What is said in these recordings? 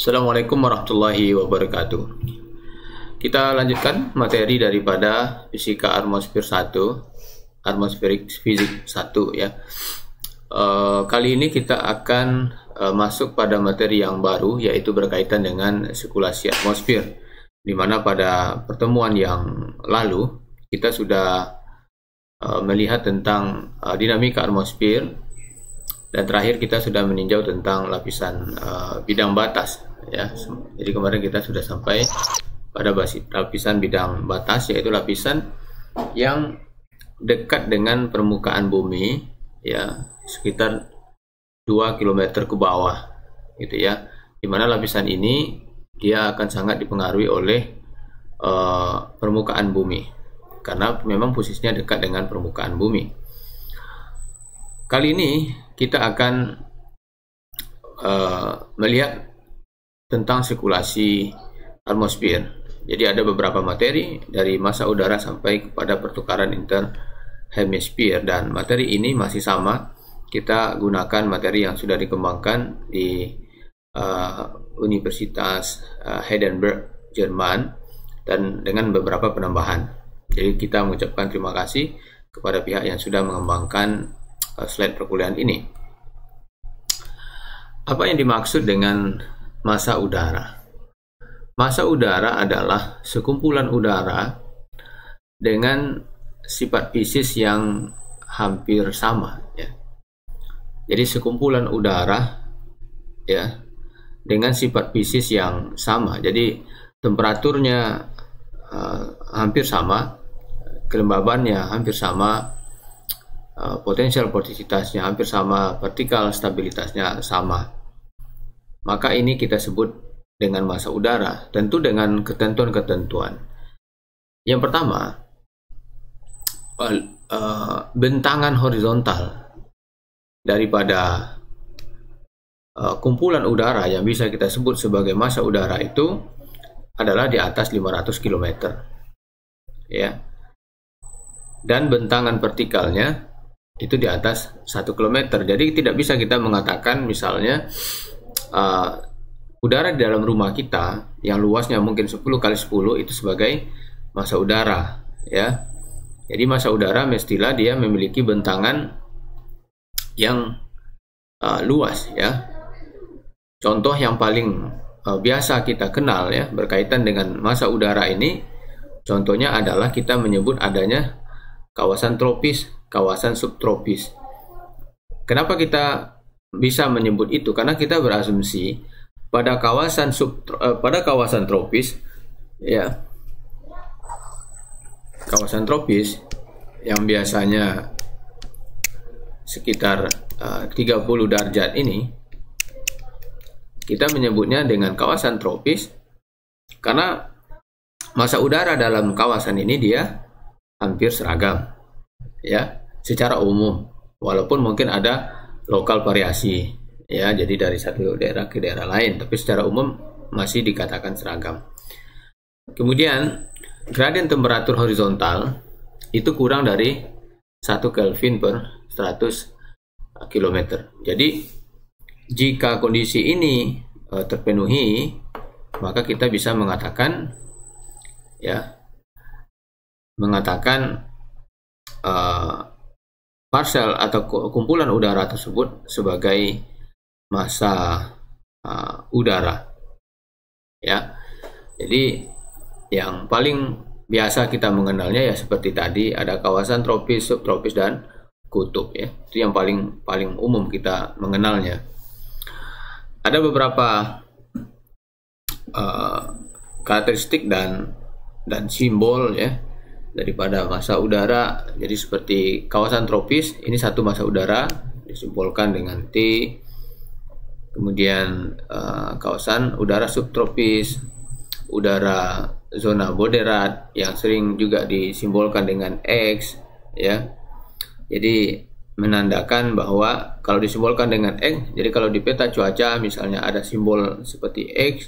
Assalamualaikum warahmatullahi wabarakatuh. Kita lanjutkan materi daripada Fisika Atmosfer 1, Atmospheric Physics 1 ya. Kali ini kita akan masuk pada materi yang baru, yaitu berkaitan dengan sirkulasi atmosfer, di mana pada pertemuan yang lalu kita sudah melihat tentang dinamika atmosfer, dan terakhir kita sudah meninjau tentang lapisan bidang batas ya. Jadi kemarin kita sudah sampai pada lapisan bidang batas, yaitu lapisan yang dekat dengan permukaan bumi ya, sekitar 2 km ke bawah gitu ya. Dimana lapisan ini dia akan sangat dipengaruhi oleh permukaan bumi, karena memang posisinya dekat dengan permukaan bumi. Kali ini kita akan melihat tentang sirkulasi atmosfer. Jadi ada beberapa materi dari massa udara sampai kepada pertukaran interhemisfer, dan materi ini masih sama. Kita gunakan materi yang sudah dikembangkan di Universitas Heidelberg, Jerman, dan dengan beberapa penambahan. Jadi kita mengucapkan terima kasih kepada pihak yang sudah mengembangkan slide perkuliahan ini. Apa yang dimaksud dengan massa udara? Massa udara adalah sekumpulan udara dengan sifat fisis yang hampir sama ya. Jadi sekumpulan udara ya dengan sifat fisis yang sama. Jadi temperaturnya hampir sama, kelembabannya hampir sama, potensial vortisitasnya hampir sama, partikel stabilitasnya sama. Maka ini kita sebut dengan massa udara, tentu dengan ketentuan-ketentuan. Yang pertama, bentangan horizontal daripada kumpulan udara yang bisa kita sebut sebagai massa udara itu adalah di atas 500 km ya. Dan bentangan vertikalnya itu di atas 1 km. Jadi tidak bisa kita mengatakan misalnya udara di dalam rumah kita yang luasnya mungkin 10 kali 10 itu sebagai massa udara ya. Jadi massa udara mestilah dia memiliki bentangan yang luas ya. Contoh yang paling biasa kita kenal ya berkaitan dengan massa udara ini, contohnya adalah kita menyebut adanya kawasan tropis, kawasan subtropis. Kenapa kita bisa menyebut itu? Karena kita berasumsi pada kawasan tropis ya, kawasan tropis yang biasanya sekitar 30 derajat ini, kita menyebutnya dengan kawasan tropis karena massa udara dalam kawasan ini dia hampir seragam ya secara umum, walaupun mungkin ada lokal variasi ya, jadi dari satu daerah ke daerah lain, tapi secara umum masih dikatakan seragam. Kemudian gradien temperatur horizontal itu kurang dari 1 Kelvin per 100 km. Jadi jika kondisi ini terpenuhi, maka kita bisa mengatakan parsial atau kumpulan udara tersebut sebagai massa udara ya. Jadi yang paling biasa kita mengenalnya ya seperti tadi, ada kawasan tropis, subtropis, dan kutub ya. Itu yang paling umum kita mengenalnya. Ada beberapa karakteristik dan simbol ya daripada massa udara. Jadi seperti kawasan tropis, ini satu massa udara disimbolkan dengan T. Kemudian kawasan udara subtropis, udara zona moderat yang sering juga disimbolkan dengan X ya. Jadi menandakan bahwa kalau disimbolkan dengan X, jadi kalau di peta cuaca misalnya ada simbol seperti X,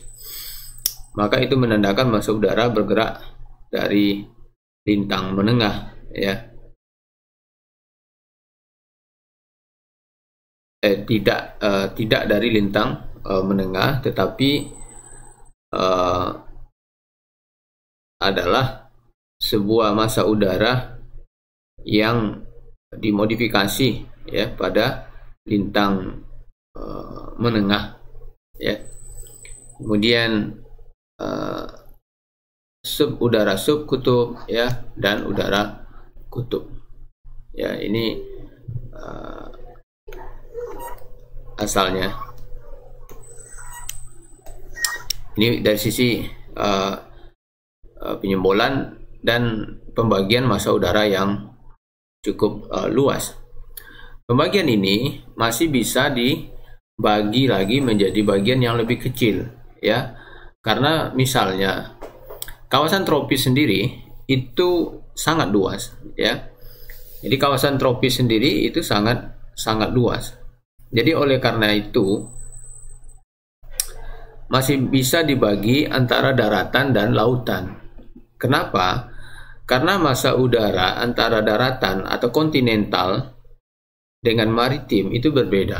maka itu menandakan massa udara bergerak dari lintang menengah ya. Tidak dari lintang menengah, tetapi uh, adalah sebuah massa udara yang dimodifikasi ya pada lintang menengah ya. Kemudian udara subkutub ya dan udara kutub ya. Ini asalnya. Ini dari sisi penyimbolan dan pembagian massa udara yang cukup luas. Pembagian ini masih bisa dibagi lagi menjadi bagian yang lebih kecil ya. Karena misalnya kawasan tropis sendiri itu sangat luas ya. Jadi kawasan tropis sendiri itu sangat luas. Jadi oleh karena itu masih bisa dibagi antara daratan dan lautan. Kenapa? Karena massa udara antara daratan atau kontinental dengan maritim itu berbeda.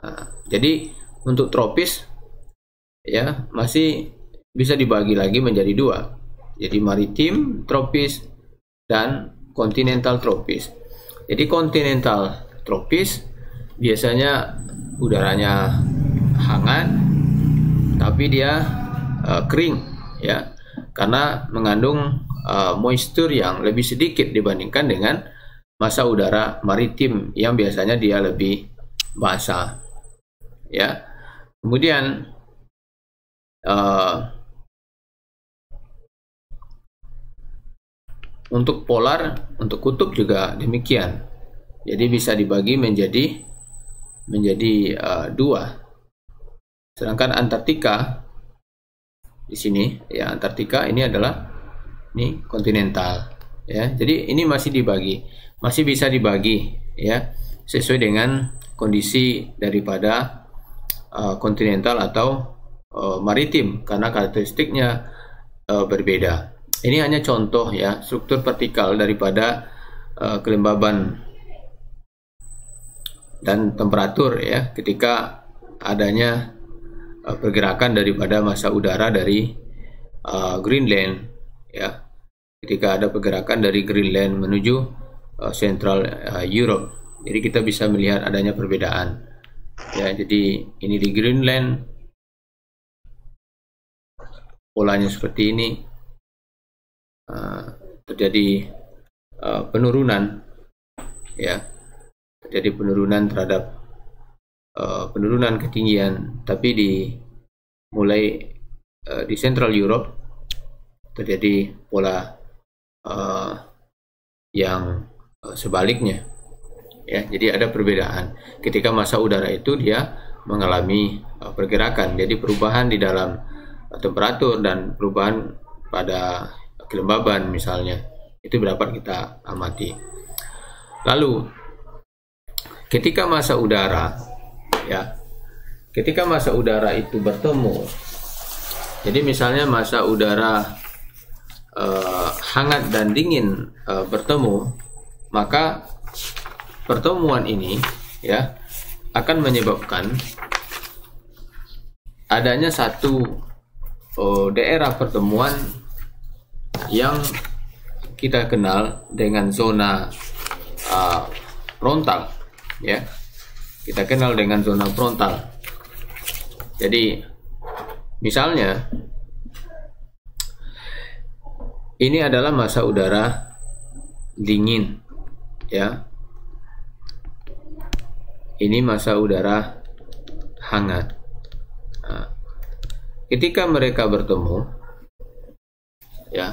Nah, jadi untuk tropis ya masih bisa dibagi lagi menjadi dua. Jadi maritim tropis dan kontinental tropis. Jadi kontinental tropis biasanya udaranya hangat tapi dia kering ya, karena mengandung moisture yang lebih sedikit dibandingkan dengan massa udara maritim yang biasanya dia lebih basah ya. Kemudian untuk polar, untuk kutub juga demikian. Jadi bisa dibagi menjadi dua. Sedangkan Antartika di sini ya, Antartika ini adalah kontinental ya. Jadi ini masih bisa dibagi ya sesuai dengan kondisi daripada kontinental atau maritim, karena karakteristiknya berbeda. Ini hanya contoh ya struktur vertikal daripada kelembaban dan temperatur ya ketika adanya pergerakan daripada massa udara dari Greenland ya. Ketika ada pergerakan dari Greenland menuju Central Europe, jadi kita bisa melihat adanya perbedaan ya. Jadi ini di Greenland polanya seperti ini, terjadi penurunan ya, terjadi penurunan terhadap penurunan ketinggian, tapi mulai di Central Europe terjadi pola yang sebaliknya ya. Jadi ada perbedaan ketika massa udara itu dia mengalami pergerakan. Jadi perubahan di dalam temperatur dan perubahan pada kelembaban misalnya itu dapat kita amati. Lalu ketika massa udara ya, ketika massa udara itu bertemu, jadi misalnya massa udara hangat dan dingin bertemu, maka pertemuan ini ya akan menyebabkan adanya satu daerah pertemuan yang kita kenal dengan zona frontal ya. Kita kenal dengan zona frontal. Jadi misalnya ini adalah massa udara dingin ya. Ini massa udara hangat. Nah, ketika mereka bertemu ya,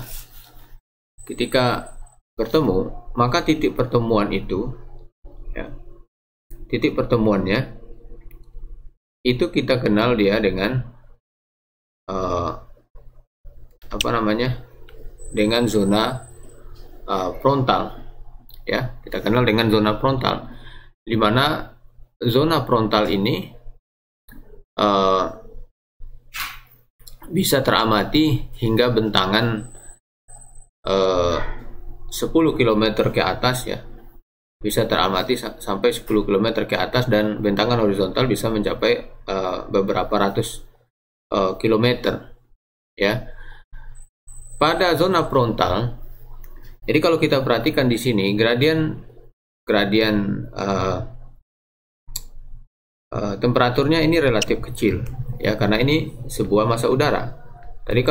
ketika bertemu maka titik pertemuan itu ya, titik pertemuannya itu kita kenal dia dengan dengan zona frontal ya. Kita kenal dengan zona frontal, di mana zona frontal ini bisa teramati hingga bentangan 10 km ke atas ya. Bisa teramati sampai 10 km ke atas, dan bentangan horizontal bisa mencapai beberapa ratus kilometer ya. Pada zona frontal, jadi kalau kita perhatikan di sini gradien temperaturnya ini relatif kecil, ya, karena ini sebuah massa udara. Tadi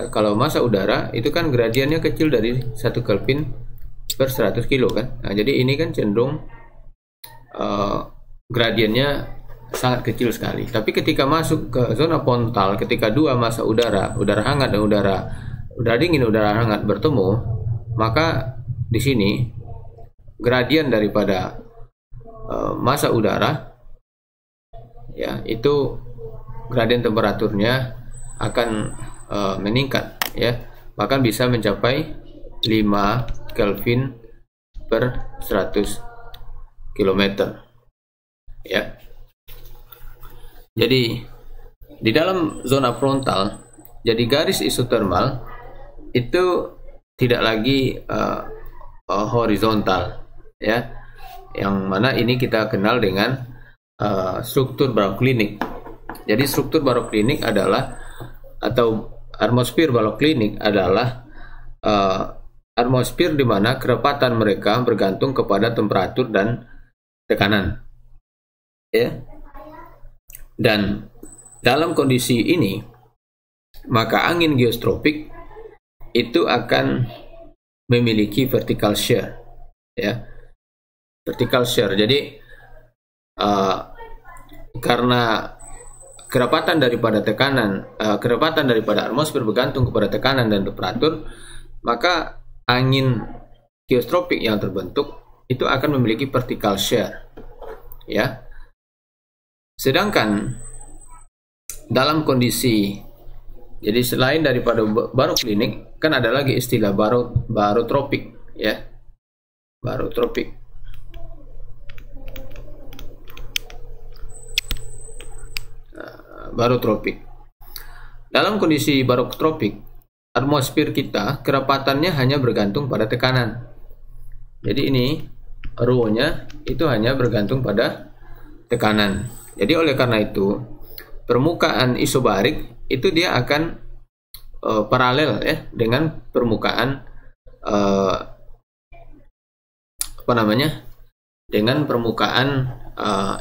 kalau massa udara itu kan gradiennya kecil dari 1 Kelvin per 100 kilo kan. Nah, jadi ini kan cenderung gradiennya sangat kecil sekali. Tapi ketika masuk ke zona frontal, ketika dua massa udara hangat dan udara dingin, udara hangat bertemu, maka di sini gradien daripada massa udara, ya, itu gradien temperaturnya akan meningkat, ya, bahkan bisa mencapai 5 Kelvin per 100 km, ya. Jadi di dalam zona frontal, jadi garis isotermal itu tidak lagi horizontal, ya, yang mana ini kita kenal dengan struktur baroklinik. Jadi struktur baroklinik adalah, atau atmosfer baroklinik adalah atmosfer di mana kerepatan mereka bergantung kepada temperatur dan tekanan, ya. Dan dalam kondisi ini, maka angin geostropik itu akan memiliki vertical shear, ya, vertical shear. Jadi karena kerapatan daripada atmosfer bergantung kepada tekanan dan temperatur, maka angin geostropik yang terbentuk itu akan memiliki vertical shear, ya. Sedangkan dalam kondisi, jadi selain daripada baroklinik, kan ada lagi istilah barotropik, ya, barotropik. Barotropik. Dalam kondisi barotropik, atmosfer kita kerapatannya hanya bergantung pada tekanan. Jadi ini rho-nya itu hanya bergantung pada tekanan. Jadi oleh karena itu, permukaan isobarik itu dia akan paralel, ya, dengan permukaan dengan permukaan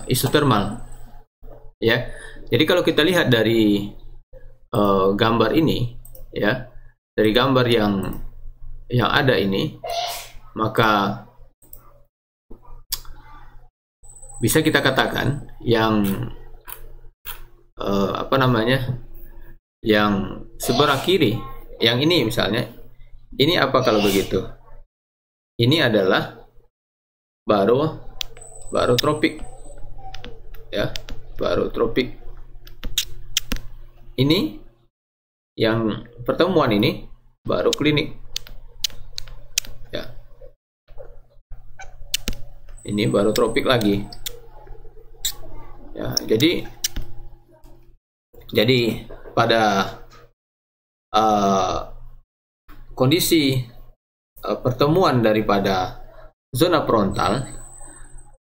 isotermal, ya. Jadi kalau kita lihat dari gambar ini, ya, dari gambar yang ada ini, maka bisa kita katakan yang yang sebelah kiri, yang ini misalnya, ini apa kalau begitu? Ini adalah barotropik, ya, barotropik. Ini yang pertemuan ini baroklinik, ya. Ini barotropik lagi, ya. Jadi pada kondisi pertemuan daripada zona frontal,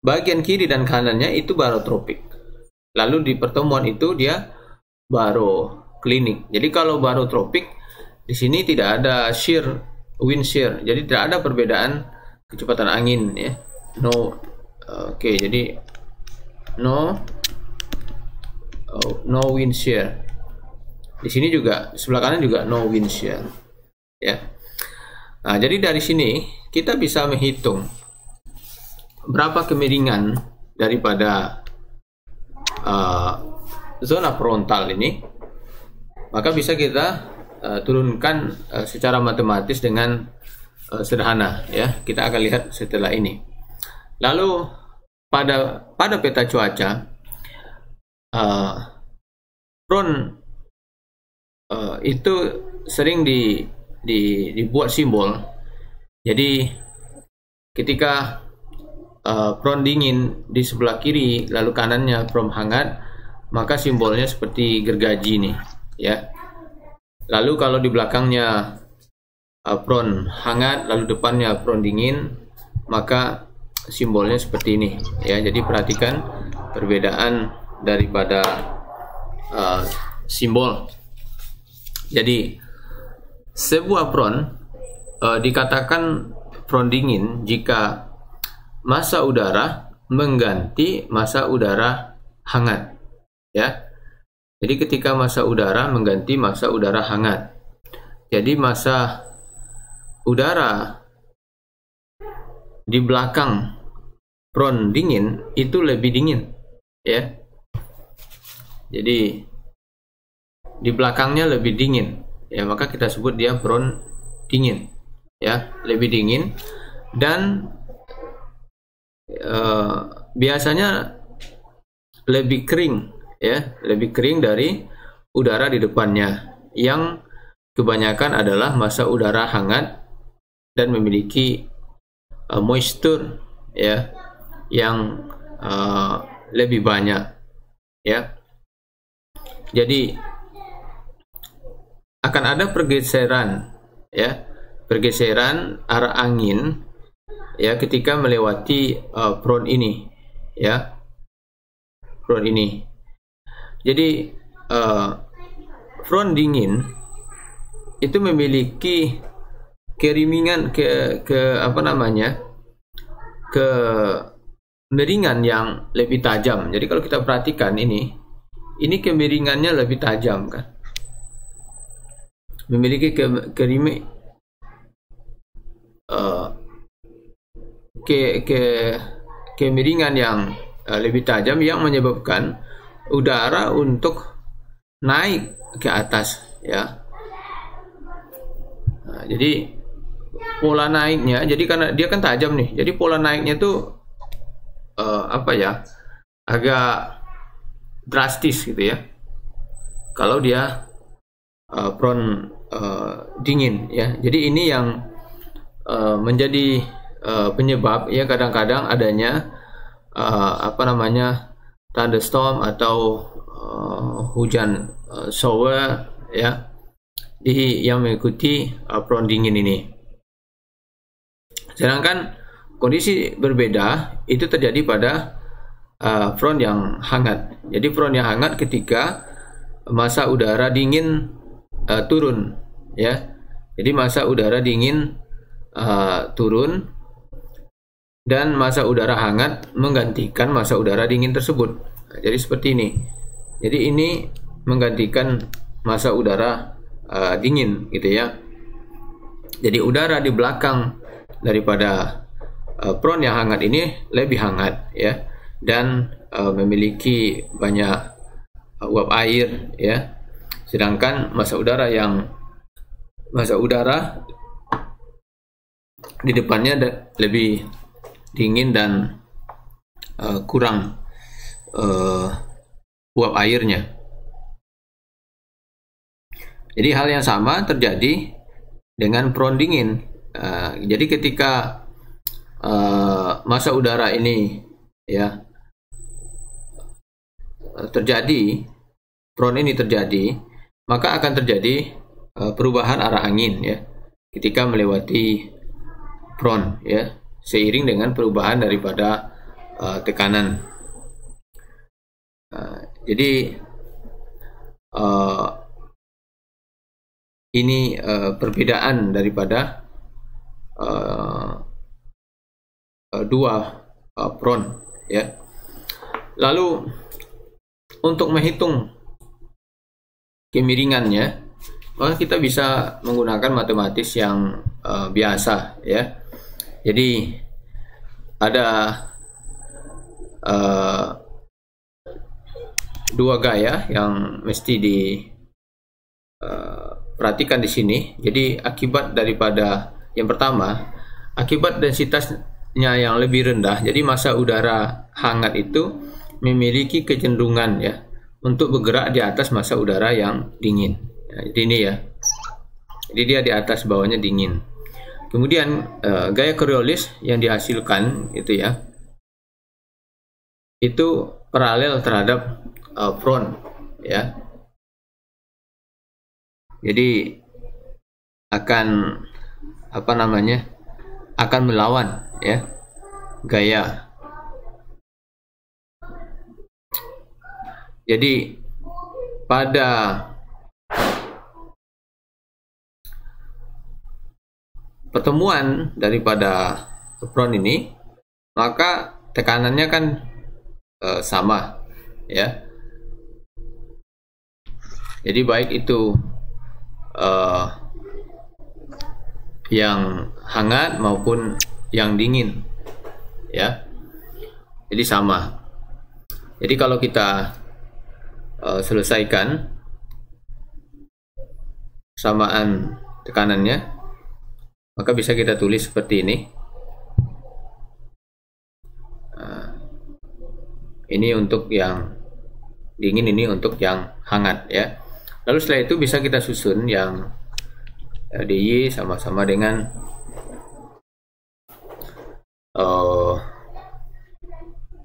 bagian kiri dan kanannya itu barotropik. Lalu di pertemuan itu dia baroklinik. Jadi kalau barotropik, di sini tidak ada shear, wind shear. Jadi tidak ada perbedaan kecepatan angin, ya. Oke, jadi no wind shear. Di sini juga, sebelah kanan juga no wind shear, ya. Nah, jadi dari sini kita bisa menghitung berapa kemiringan daripada zona frontal ini, maka bisa kita turunkan secara matematis dengan sederhana, ya. Kita akan lihat setelah ini. Lalu pada peta cuaca, front itu sering dibuat simbol. Jadi ketika front dingin di sebelah kiri, lalu kanannya front hangat, maka simbolnya seperti gergaji nih, ya. Lalu kalau di belakangnya front hangat, lalu depannya front dingin, maka simbolnya seperti ini, ya. Jadi perhatikan perbedaan daripada simbol. Jadi sebuah front dikatakan front dingin jika massa udara mengganti massa udara hangat, ya. Jadi ketika massa udara mengganti massa udara hangat, jadi massa udara di belakang front dingin itu lebih dingin, ya. Jadi di belakangnya lebih dingin, ya, maka kita sebut dia front dingin, ya, lebih dingin. Dan biasanya lebih kering, ya, lebih kering dari udara di depannya yang kebanyakan adalah massa udara hangat dan memiliki moisture, ya, yang lebih banyak, ya. Jadi akan ada pergeseran, ya, pergeseran arah angin, ya, ketika melewati front ini, ya, front ini. Jadi front dingin itu memiliki kemiringan kemiringan yang lebih tajam. Jadi kalau kita perhatikan ini kemiringannya lebih tajam, kan, memiliki kemiringan yang lebih tajam yang menyebabkan udara untuk naik ke atas, ya. Nah, jadi pola naiknya, jadi karena dia kan tajam nih, jadi pola naiknya tuh agak drastis gitu, ya, kalau dia front dingin, ya. Jadi ini yang menjadi penyebab, ya, kadang-kadang adanya thunderstorm atau hujan shower, ya, yang mengikuti front dingin ini. Sedangkan kondisi berbeda itu terjadi pada front yang hangat. Jadi front yang hangat ketika massa udara dingin turun, ya. Jadi massa udara dingin turun dan massa udara hangat menggantikan massa udara dingin tersebut. Nah, jadi seperti ini. Jadi ini menggantikan massa udara dingin, gitu, ya. Jadi udara di belakang daripada front yang hangat ini lebih hangat, ya, dan memiliki banyak uap air, ya. Sedangkan massa udara di depannya lebih dingin dan kurang uap airnya. Jadi hal yang sama terjadi dengan front dingin. Jadi ketika massa udara ini, ya, terjadi, front ini terjadi, maka akan terjadi perubahan arah angin, ya, ketika melewati front, ya, seiring dengan perubahan daripada tekanan. Jadi ini perbedaan daripada dua front, ya. Lalu untuk menghitung kemiringannya, maka kita bisa menggunakan matematis yang biasa, ya. Jadi ada dua gaya yang mesti diperhatikan di sini. Jadi akibat daripada yang pertama, akibat densitasnya yang lebih rendah, jadi massa udara hangat itu memiliki kecenderungan, ya, untuk bergerak di atas massa udara yang dingin. Nah, jadi ini, ya. Jadi dia di atas, bawahnya dingin. Kemudian gaya Coriolis yang dihasilkan itu, ya, itu paralel terhadap front, ya. Jadi akan akan melawan, ya, gaya. Jadi pada pertemuan daripada apron ini, maka tekanannya kan sama ya. Jadi baik itu yang hangat maupun yang dingin ya, jadi sama. Jadi kalau kita selesaikan samaan tekanannya, maka bisa kita tulis seperti ini. Ini untuk yang dingin, ini untuk yang hangat ya. Lalu setelah itu bisa kita susun yang DY sama-sama dengan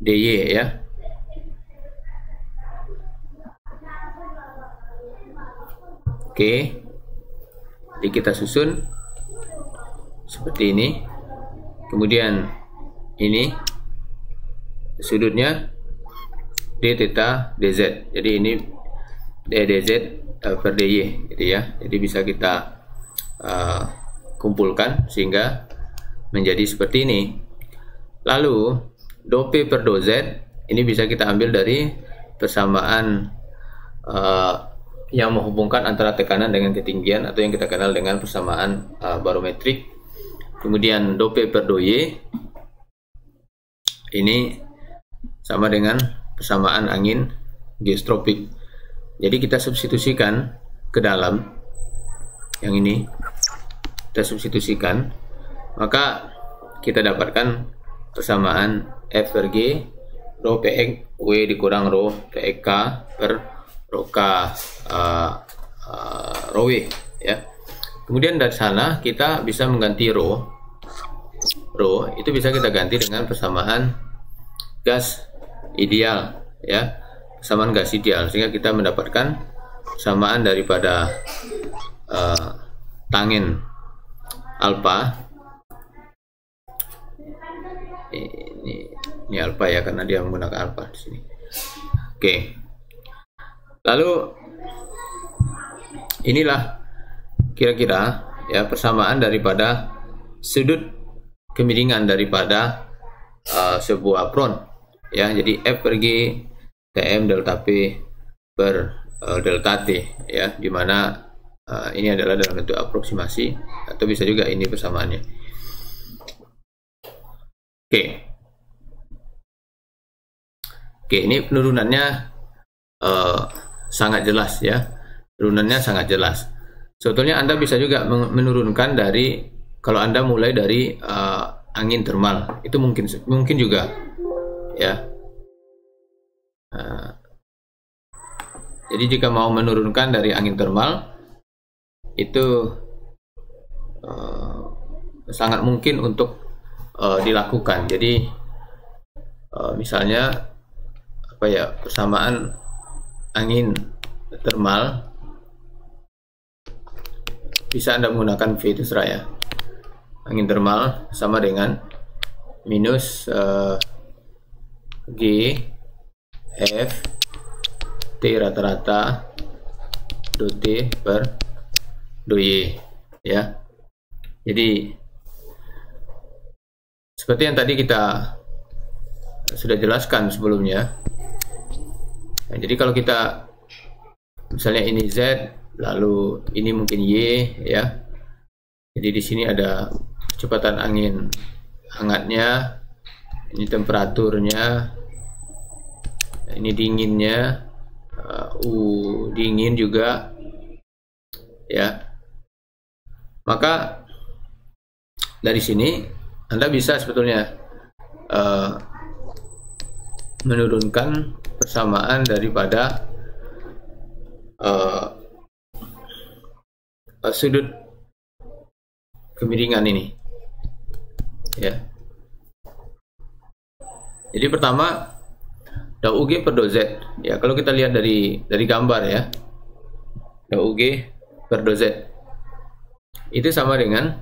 DY ya. Oke, jadi kita susun seperti ini. Kemudian ini sudutnya d theta dz. Jadi ini dz per dy gitu ya. Jadi bisa kita kumpulkan sehingga menjadi seperti ini. Lalu do p per do z ini bisa kita ambil dari persamaan yang menghubungkan antara tekanan dengan ketinggian, atau yang kita kenal dengan persamaan barometrik. Kemudian do p per do y ini sama dengan persamaan angin geostropik. Jadi kita substitusikan ke dalam yang ini, kita substitusikan, maka kita dapatkan persamaan F per G rho Px W dikurang rho Pk per rho K rho W ya. Kemudian dari sana kita bisa mengganti rho itu bisa kita ganti dengan persamaan gas ideal ya, persamaan gas ideal, sehingga kita mendapatkan persamaan daripada tangin alfa. Ini alfa ya, karena dia menggunakan alfa di sini. Oke. Lalu inilah kira-kira ya persamaan daripada sudut kemiringan daripada sebuah apron ya. Jadi F per G Tm delta P per delta T ya, dimana ini adalah dalam bentuk aproksimasi, atau bisa juga ini persamaannya. Oke, ini penurunannya sangat jelas ya, penurunannya sangat jelas. Sebetulnya Anda bisa juga menurunkan dari, kalau Anda mulai dari angin termal, itu mungkin juga ya. Jadi jika mau menurunkan dari angin termal itu sangat mungkin untuk dilakukan. Jadi misalnya apa ya, persamaan angin termal bisa Anda menggunakan V, itu serah ya. Angin termal sama dengan minus G F T rata-rata do T per do Y ya. Jadi seperti yang tadi kita sudah jelaskan sebelumnya. Nah, jadi kalau kita misalnya ini Z, lalu ini mungkin Y ya. Jadi di sini ada kecepatan angin hangatnya, ini temperaturnya, ini dinginnya, dingin juga ya. Maka dari sini Anda bisa sebetulnya menurunkan persamaan daripada sudut kemiringan ini ya. Jadi pertama dou UG per dou Z ya, kalau kita lihat dari gambar ya, dou UG per dou Z itu sama dengan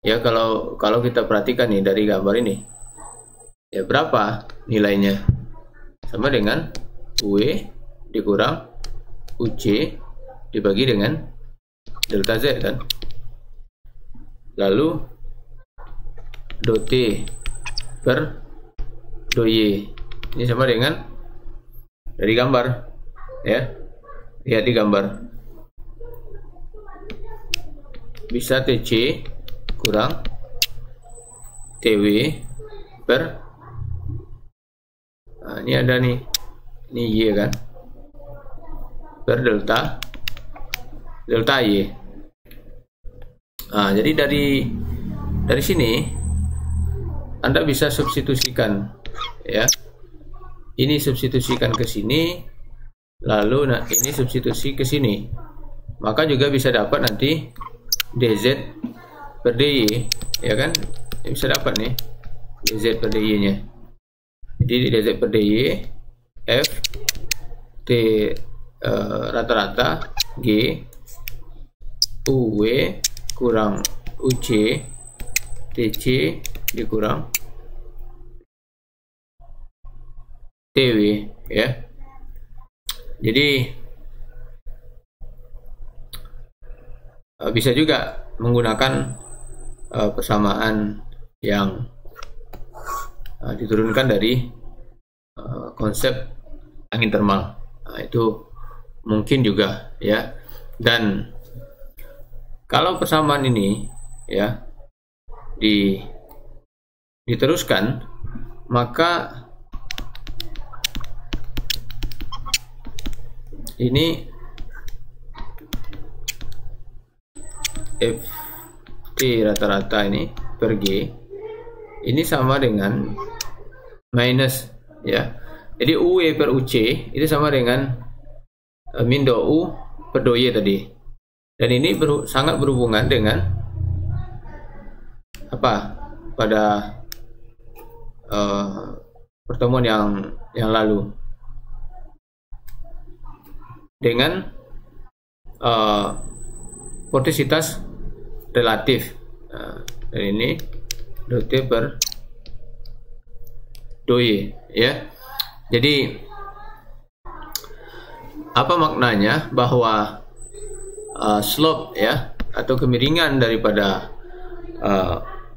ya, kalau kita perhatikan nih dari gambar ini ya, berapa nilainya? Sama dengan W dikurang UC dibagi dengan delta Z kan. lalu do T per do Y. Ini sama dengan dari gambar ya, lihat di gambar, bisa TC kurang TW per, nah, ini ada nih, ini Y kan, per delta Y. Nah, jadi dari sini Anda bisa substitusikan ya, ini substitusikan ke sini, lalu nah ini substitusi ke sini, maka juga bisa dapat nanti dz per dy ya kan, bisa dapat nih dz per dy nya. Jadi dz per dy f t rata-rata g uw kurang uc tc dikurang tw ya. Jadi bisa juga menggunakan persamaan yang diturunkan dari konsep angin termal. Nah, itu mungkin juga ya. Dan kalau persamaan ini ya diteruskan, maka ini Ft rata-rata ini per G ini sama dengan minus ya. Jadi UE per UC itu sama dengan min do U per do Y tadi. Dan ini sangat berhubungan dengan apa pada pertemuan yang lalu dengan vortisitas relatif. Dan ini do T per do Y ya. Jadi apa maknanya bahwa slope ya atau kemiringan daripada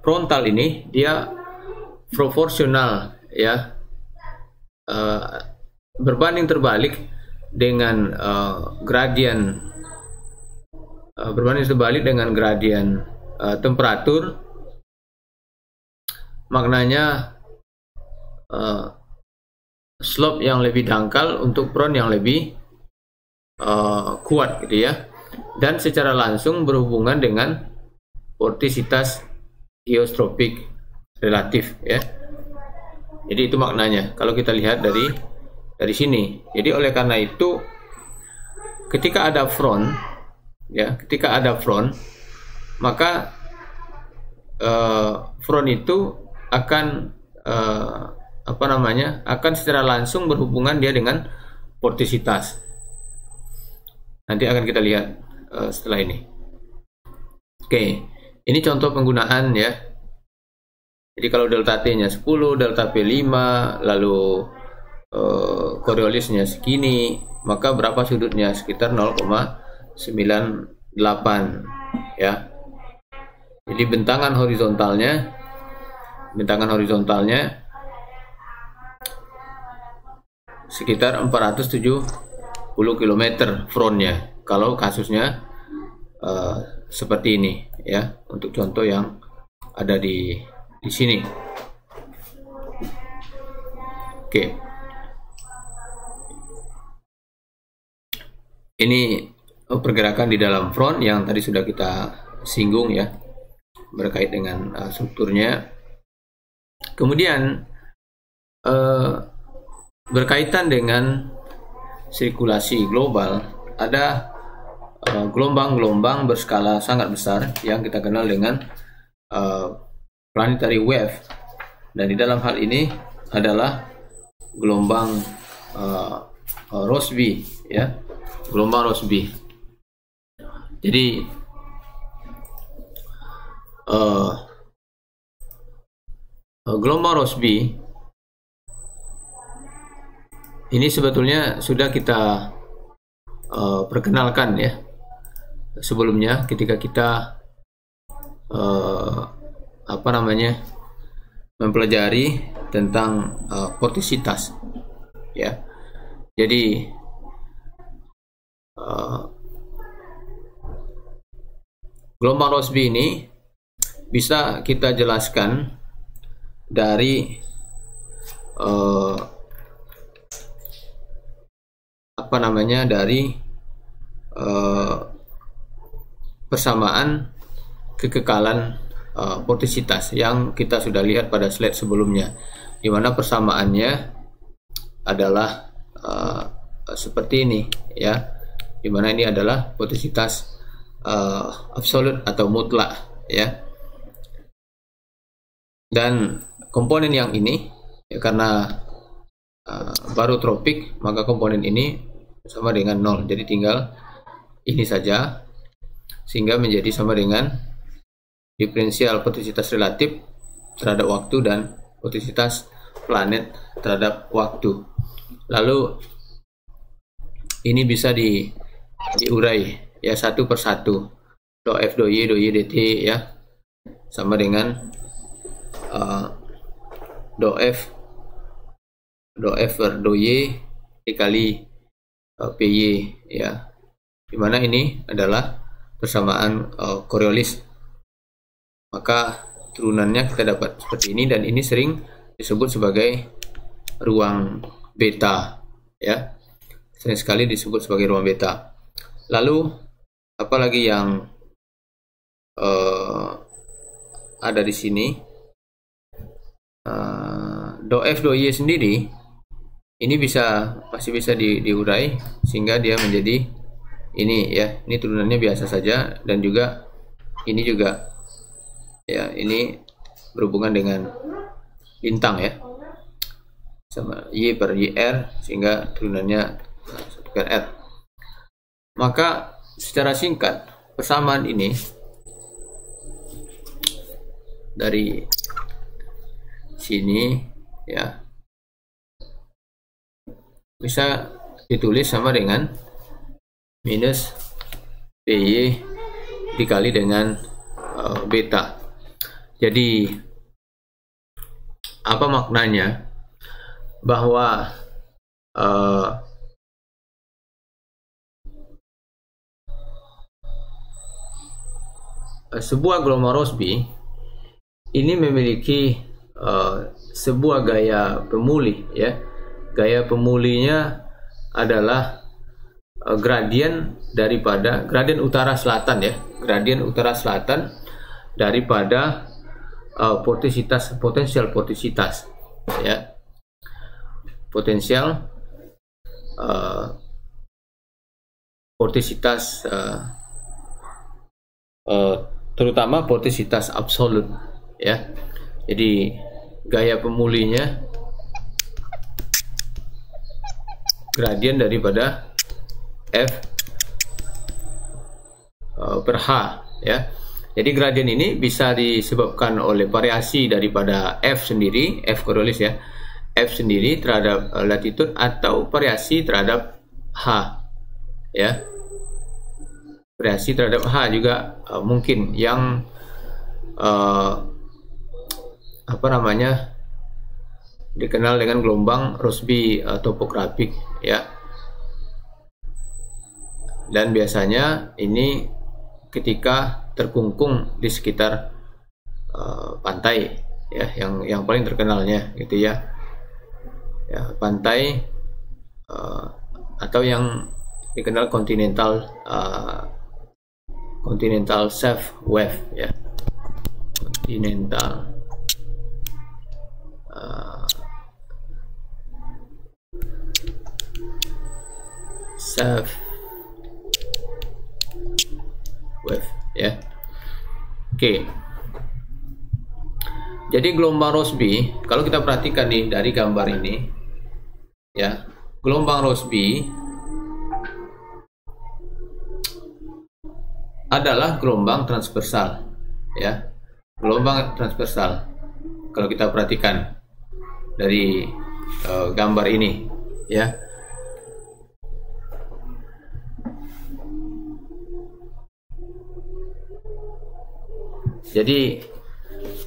frontal ini dia proporsional ya, berbanding terbalik dengan gradien temperatur. Maknanya slope yang lebih dangkal untuk front yang lebih kuat gitu ya, dan secara langsung berhubungan dengan vortisitas geostropik relatif ya. Jadi itu maknanya kalau kita lihat dari sini. Jadi oleh karena itu ketika ada front ya, maka front itu akan akan secara langsung berhubungan dia dengan vortisitas. Nanti akan kita lihat setelah ini. Oke, ini contoh penggunaan ya. Jadi kalau delta T nya 10, delta P 5, lalu Coriolisnya segini, maka berapa sudutnya? Sekitar 0,98 ya. Jadi bentangan horizontalnya sekitar 470 km frontnya kalau kasusnya seperti ini ya, untuk contoh yang ada di sini. Oke, ini pergerakan di dalam front yang tadi sudah kita singgung ya, berkait dengan strukturnya. Kemudian berkaitan dengan sirkulasi global, ada gelombang-gelombang berskala sangat besar yang kita kenal dengan planetary wave, dan di dalam hal ini adalah gelombang Rossby ya, gelombang Rossby. Jadi gelombang Rossby ini sebetulnya sudah kita perkenalkan ya sebelumnya ketika kita apa namanya, mempelajari tentang vortisitas ya. Jadi gelombang Rossby ini bisa kita jelaskan dari apa namanya, dari persamaan kekekalan vortisitas yang kita sudah lihat pada slide sebelumnya, di mana persamaannya adalah seperti ini ya, di mana ini adalah vortisitas absolut atau mutlak ya. Dan komponen yang ini ya, karena barotropik, maka komponen ini sama dengan 0, jadi tinggal ini saja, sehingga menjadi sama dengan diferensial vortisitas relatif terhadap waktu dan vortisitas planet terhadap waktu. Lalu ini bisa diurai ya satu persatu. Do F do Y dt ya sama dengan do F per do Y dikali PY ya, dimana ini adalah persamaan Coriolis. Maka turunannya kita dapat seperti ini, dan ini sering disebut sebagai ruang beta ya, sering sekali disebut sebagai ruang beta. Lalu apalagi yang ada di sini, do F do Y sendiri ini masih bisa diurai sehingga dia menjadi ini ya, ini turunannya biasa saja, dan juga ini juga ya, ini berhubungan dengan bintang ya, sama Y per YR, sehingga turunannya 1 per R. Maka secara singkat persamaan ini dari sini ya bisa ditulis sama dengan minus PY dikali dengan beta. Jadi apa maknanya? Bahwa sebuah gelombang Rossby ini memiliki sebuah gaya pemulih ya. Gaya pemulihnya adalah gradien daripada gradien utara selatan ya, gradien utara selatan daripada potensial vortisitas ya, potensial vortisitas terutama vortisitas absolut ya. Jadi gaya pemulihnya gradien daripada F per H ya. Jadi gradien ini bisa disebabkan oleh variasi daripada F sendiri, F Coriolis ya, F sendiri terhadap latitude, atau variasi terhadap H ya. Variasi terhadap H juga mungkin, yang apa namanya, dikenal dengan gelombang Rossby topografik ya. Dan biasanya ini ketika terkungkung di sekitar pantai ya, yang paling terkenalnya gitu ya, pantai atau yang dikenal continental shelf wave ya, continental shelf wave ya. Oke. Jadi gelombang Rossby, kalau kita perhatikan nih dari gambar ini ya, gelombang Rossby adalah gelombang transversal ya, gelombang transversal. Kalau kita perhatikan dari gambar ini ya. Jadi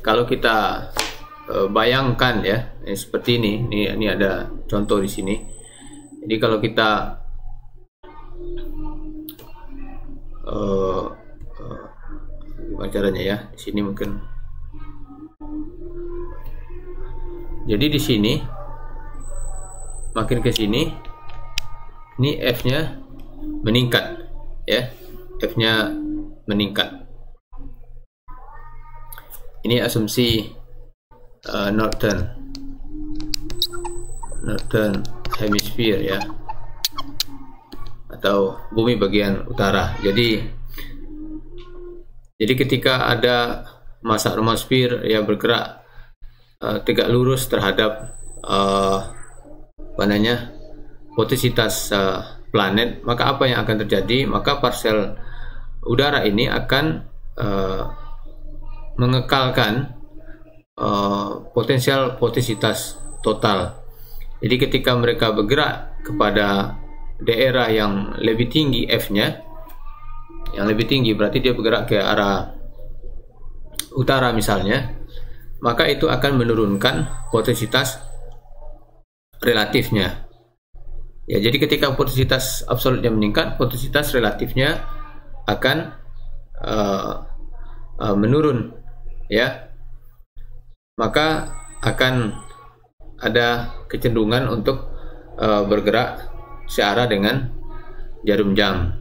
kalau kita bayangkan ya, seperti ini ada contoh di sini. Jadi kalau kita gimana caranya ya, di sini mungkin. Jadi di sini makin ke sini, ini F-nya meningkat ya, F-nya meningkat. Ini asumsi Northern Hemisphere ya, atau bumi bagian utara. Jadi ketika ada massa atmosfer yang bergerak tegak lurus terhadap posisitas planet, maka apa yang akan terjadi? Maka parsel udara ini akan mengekalkan potensial posisitas total. Jadi ketika mereka bergerak kepada daerah yang lebih tinggi F-nya, yang lebih tinggi berarti dia bergerak ke arah utara misalnya, maka itu akan menurunkan posisitas relatifnya. Ya, jadi ketika posisitas absolutnya meningkat, posisitas relatifnya akan menurun, ya. Maka akan ada kecenderungan untuk bergerak searah dengan jarum jam.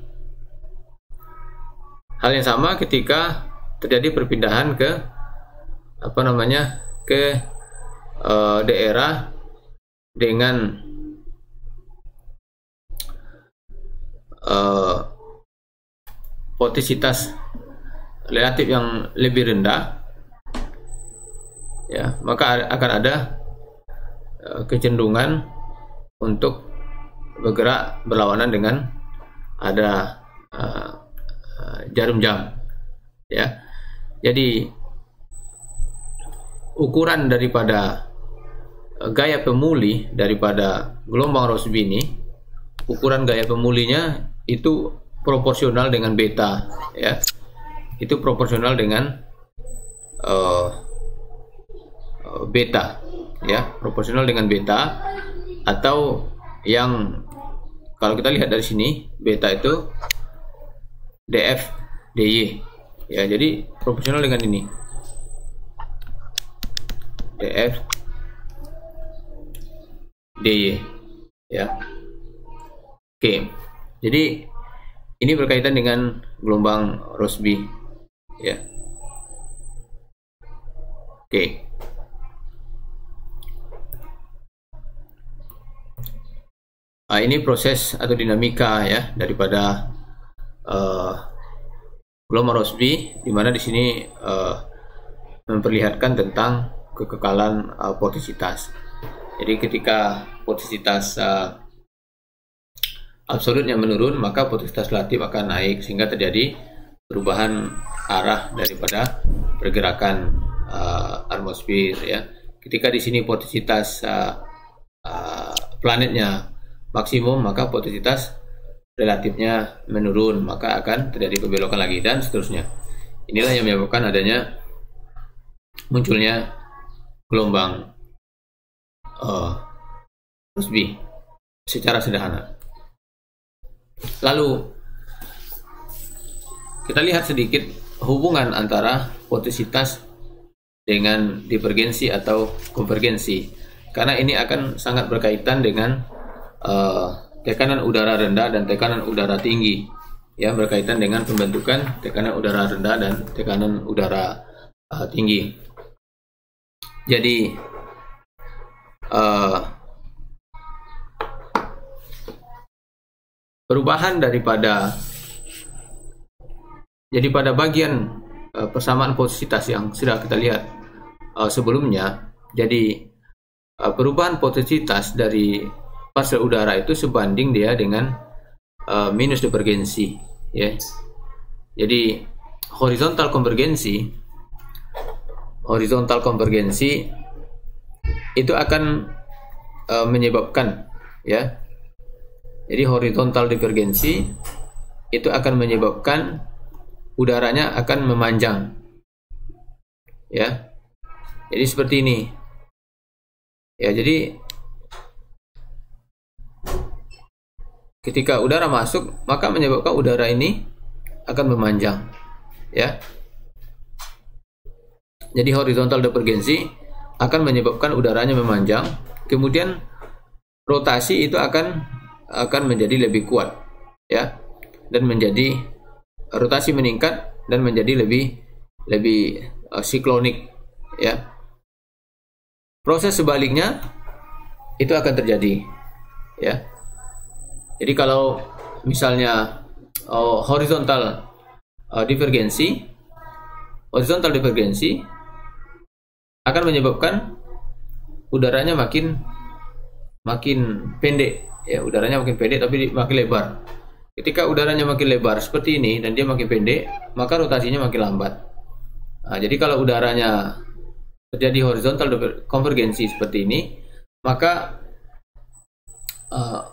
Hal yang sama ketika terjadi perpindahan ke daerah dengan posisitas relatif yang lebih rendah, ya, maka akan ada kecenderungan untuk bergerak berlawanan dengan ada jarum jam, ya. Jadi ukuran daripada gaya pemuli daripada gelombang Rossby ini, ukuran gaya pemulinya itu proporsional dengan beta, ya. Itu proporsional dengan beta, ya, proporsional dengan beta, atau yang kalau kita lihat dari sini beta itu df dy, ya. Jadi proporsional dengan ini df dy, ya. Oke, jadi ini berkaitan dengan gelombang Rossby, ya. Oke. Ini proses atau dinamika, ya, daripada gelombang Rossby, di mana di sini memperlihatkan tentang kekekalan posisitas. Jadi ketika posisitas absolutnya menurun, maka posisitas relatif akan naik sehingga terjadi perubahan arah daripada pergerakan atmosfer, ya. Ketika di sini posisitas planetnya maksimum, maka posisitas relatifnya menurun, maka akan terjadi perbelokan lagi, dan seterusnya. Inilah yang menyebabkan adanya munculnya gelombang Rossby secara sederhana. Lalu kita lihat sedikit hubungan antara posisitas dengan divergensi atau konvergensi, karena ini akan sangat berkaitan dengan tekanan udara rendah dan tekanan udara tinggi, ya, berkaitan dengan pembentukan tekanan udara rendah dan tekanan udara tinggi. Jadi perubahan daripada, jadi pada bagian persamaan posisitas yang sudah kita lihat sebelumnya, jadi perubahan posisitas dari parsel udara itu sebanding dia dengan minus divergensi, ya. Jadi horizontal konvergensi itu akan menyebabkan, ya. Jadi horizontal divergensi itu akan menyebabkan udaranya akan memanjang, ya. Jadi seperti ini. Ya, jadi ketika udara masuk, maka menyebabkan udara ini akan memanjang, ya. Jadi horizontal divergensi akan menyebabkan udaranya memanjang, kemudian rotasi itu akan menjadi lebih kuat, ya, dan menjadi rotasi meningkat dan menjadi lebih siklonik, ya. Proses sebaliknya itu akan terjadi, ya. Jadi kalau misalnya horizontal divergensi akan menyebabkan udaranya makin pendek, ya, udaranya makin pendek tapi makin lebar. Ketika udaranya makin lebar seperti ini dan dia makin pendek, maka rotasinya makin lambat. Nah, jadi kalau udaranya terjadi horizontal konvergensi seperti ini, maka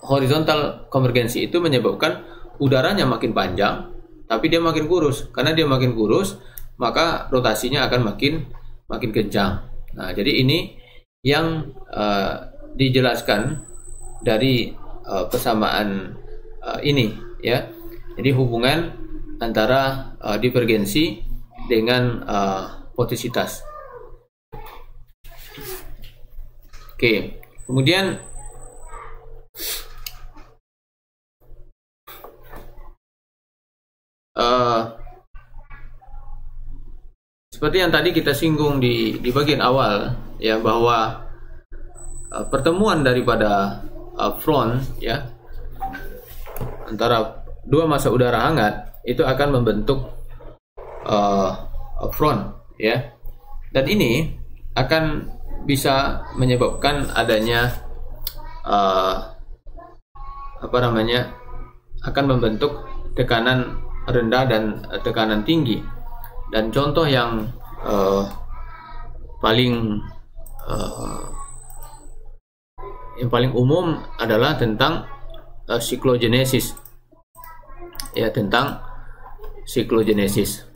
horizontal konvergensi itu menyebabkan udaranya makin panjang tapi dia makin kurus. Karena dia makin kurus, maka rotasinya akan makin kencang. Nah, jadi ini yang dijelaskan dari persamaan ini, ya. Jadi hubungan antara divergensi dengan potisitas. Oke, kemudian seperti yang tadi kita singgung di bagian awal, ya, bahwa pertemuan daripada front, ya, antara dua massa udara hangat itu akan membentuk front, ya, dan ini akan bisa menyebabkan adanya akan membentuk tekanan rendah dan tekanan tinggi. Dan contoh yang paling umum adalah tentang siklogenesis, ya, tentang siklogenesis.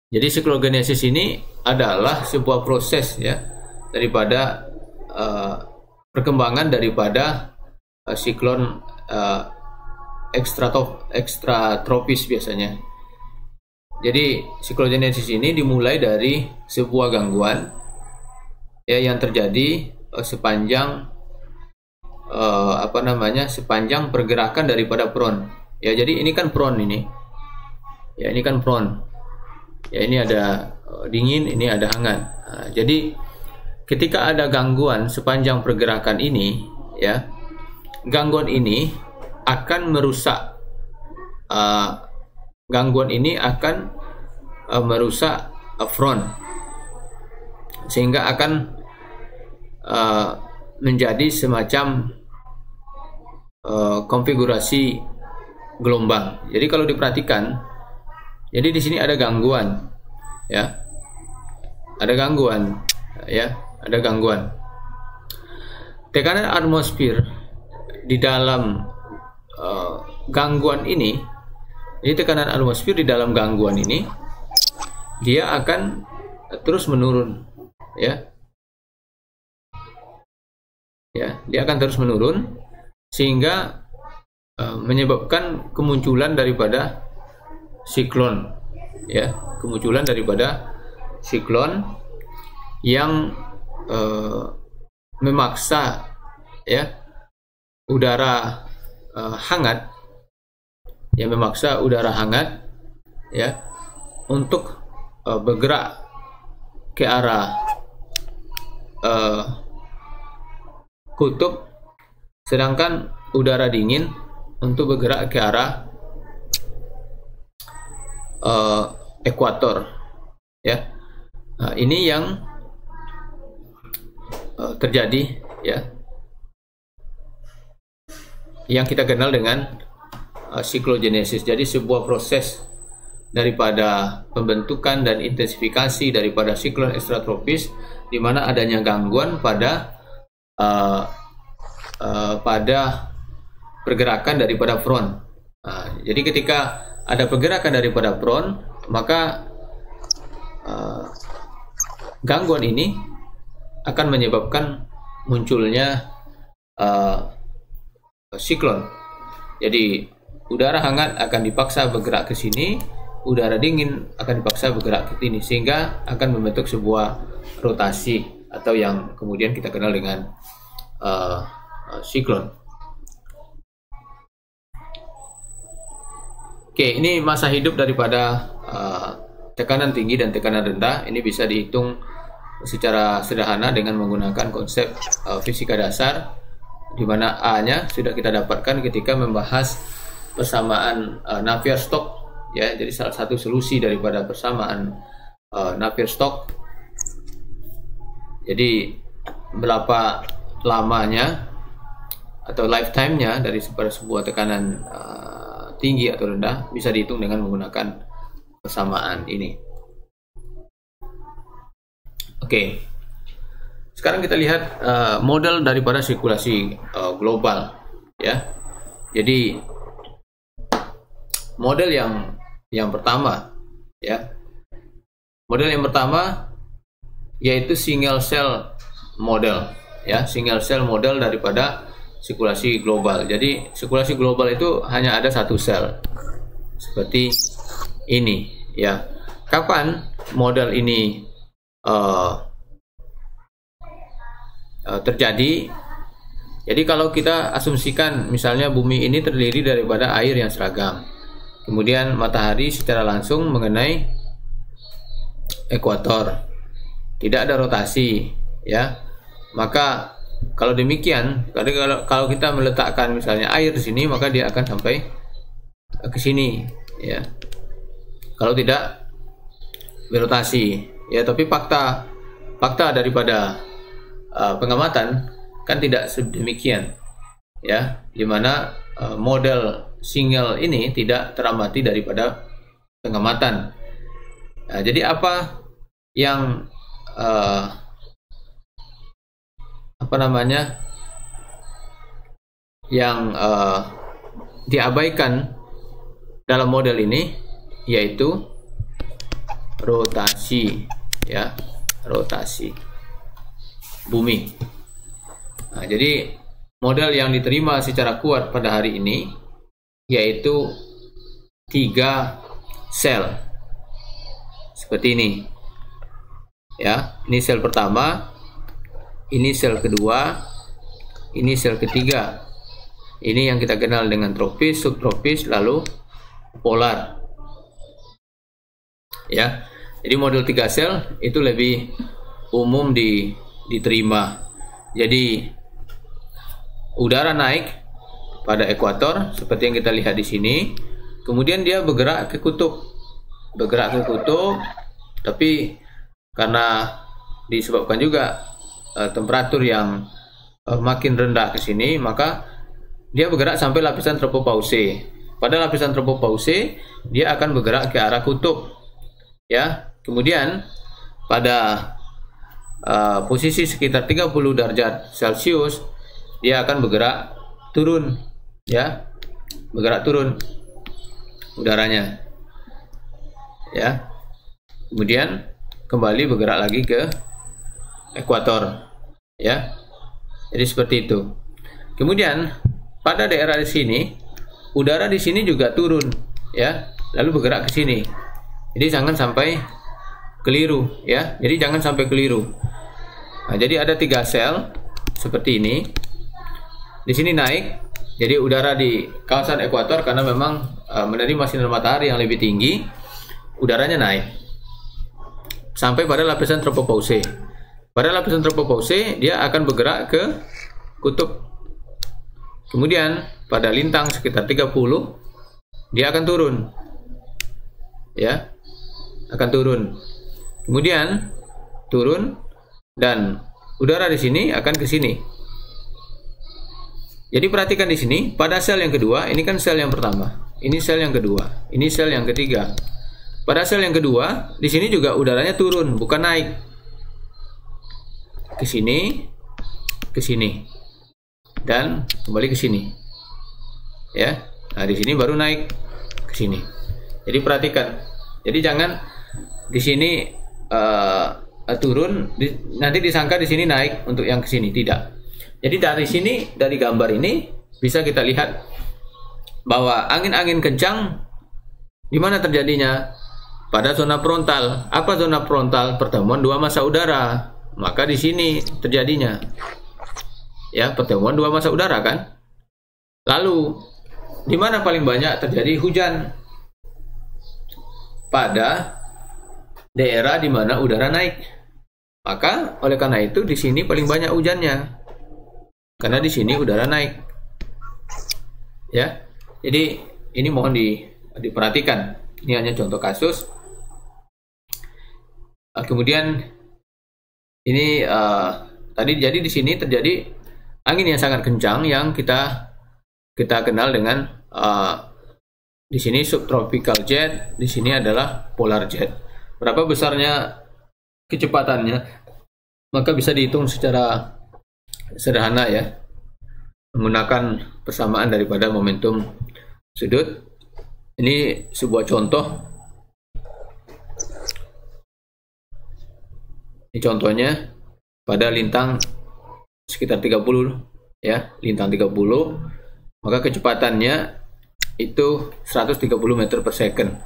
Jadi siklogenesis ini adalah sebuah proses, ya, daripada perkembangan daripada siklon ekstratropis biasanya. Jadi siklogenesis ini dimulai dari sebuah gangguan, ya, yang terjadi sepanjang sepanjang pergerakan daripada front. Ya, jadi ini kan front ini. Ya, ini kan front. Ya, ini ada dingin, ini ada hangat. Nah, jadi ketika ada gangguan sepanjang pergerakan ini, ya, gangguan ini akan merusak front, sehingga akan menjadi semacam konfigurasi gelombang. Jadi kalau diperhatikan, jadi di sini ada gangguan, ya, ada gangguan. Tekanan atmosfer di dalam gangguan ini, jadi tekanan atmosfer di dalam gangguan ini dia akan terus menurun, ya, dia akan terus menurun sehingga menyebabkan kemunculan daripada siklon, ya, kemunculan daripada siklon yang memaksa, ya, udara hangat, ya, memaksa udara hangat, ya, untuk bergerak ke arah kutub, sedangkan udara dingin untuk bergerak ke arah ekuator, ya. Nah, ini yang terjadi, ya, yang kita kenal dengan siklogenesis. Jadi sebuah proses daripada pembentukan dan intensifikasi daripada siklon ekstratropis, di mana adanya gangguan pada pergerakan daripada front. Nah, jadi ketika ada pergerakan daripada front, maka gangguan ini akan menyebabkan munculnya siklon. Jadi udara hangat akan dipaksa bergerak ke sini, udara dingin akan dipaksa bergerak ke sini, sehingga akan membentuk sebuah rotasi atau yang kemudian kita kenal dengan siklon. Oke, ini masa hidup daripada tekanan tinggi dan tekanan rendah. Ini bisa dihitung secara sederhana dengan menggunakan konsep fisika dasar, di mana A-nya sudah kita dapatkan ketika membahas persamaan Navier-Stokes, ya. Jadi salah satu solusi daripada persamaan Navier-Stokes. Jadi berapa lamanya atau lifetime-nya dari sebuah tekanan tinggi atau rendah bisa dihitung dengan menggunakan persamaan ini. Oke. Sekarang kita lihat model daripada sirkulasi global, ya. Jadi model yang pertama, ya. Model yang pertama yaitu single cell model, ya. Single cell model daripada sirkulasi global. Jadi sirkulasi global itu hanya ada satu sel seperti ini, ya. Kapan model ini terjadi? Jadi kalau kita asumsikan misalnya bumi ini terdiri daripada air yang seragam, kemudian matahari secara langsung mengenai ekuator, tidak ada rotasi, ya. Maka kalau demikian, kalau kita meletakkan misalnya air di sini, maka dia akan sampai ke sini, ya. Kalau tidak berotasi, ya. Tapi fakta daripada pengamatan kan tidak sedemikian, ya. Dimana model single ini tidak teramati daripada pengamatan. Nah, jadi apa yang diabaikan dalam model ini, yaitu rotasi, ya, rotasi bumi. Nah, jadi model yang diterima secara kuat pada hari ini yaitu 3 sel seperti ini, ya. Ini sel pertama, ini sel kedua, ini sel ketiga. Ini yang kita kenal dengan tropis, subtropis, lalu polar, ya. Jadi model 3 sel itu lebih umum diterima. Jadi udara naik pada ekuator seperti yang kita lihat di sini, kemudian dia bergerak ke kutub, tapi karena disebabkan juga temperatur yang makin rendah ke sini, maka dia bergerak sampai lapisan tropopause. Pada lapisan tropopause dia akan bergerak ke arah kutub, ya. Kemudian pada posisi sekitar 30 derajat Celcius dia akan bergerak turun, ya. Bergerak turun udaranya, ya. Kemudian kembali bergerak lagi ke ekuator, ya. Jadi seperti itu. Kemudian pada daerah di sini udara di sini juga turun, ya, lalu bergerak ke sini. Jadi jangan sampai keliru, ya. Jadi jangan sampai keliru. Nah, jadi ada 3 sel seperti ini. Di sini naik, jadi udara di kawasan ekuator karena memang menerima sinar matahari yang lebih tinggi, udaranya naik sampai pada lapisan tropopause. Pada lapisan tropopause dia akan bergerak ke kutub. Kemudian pada lintang sekitar 30 dia akan turun, ya, akan turun. Kemudian turun dan udara di sini akan ke sini. Jadi perhatikan di sini pada sel yang kedua, ini kan sel yang pertama, ini sel yang kedua, ini sel yang ketiga. Pada sel yang kedua di sini juga udaranya turun, bukan naik. Ke sini, dan kembali ke sini, ya. Nah, di sini baru naik ke sini. Jadi perhatikan. Jadi jangan di sini turun, nanti disangka di sini naik untuk yang ke sini, tidak. Jadi dari sini, dari gambar ini bisa kita lihat bahwa angin-angin kencang di mana terjadinya? Pada zona frontal. Apa zona frontal? Pertemuan dua massa udara. Maka di sini terjadinya. Ya, pertemuan dua massa udara kan? Lalu di mana paling banyak terjadi hujan? Pada daerah di mana udara naik. Maka oleh karena itu di sini paling banyak hujannya. Karena di sini udara naik. Ya. Jadi ini mohon diperhatikan. Ini hanya contoh kasus. Kemudian ini tadi jadi di sini terjadi angin yang sangat kencang yang kita kenal dengan di sini subtropical jet, di sini adalah polar jet. Berapa besarnya kecepatannya? Maka bisa dihitung secara sederhana ya, menggunakan persamaan daripada momentum sudut. Ini sebuah contoh. Ini contohnya pada lintang sekitar 30 ya, lintang 30, maka kecepatannya itu 130 meter per second,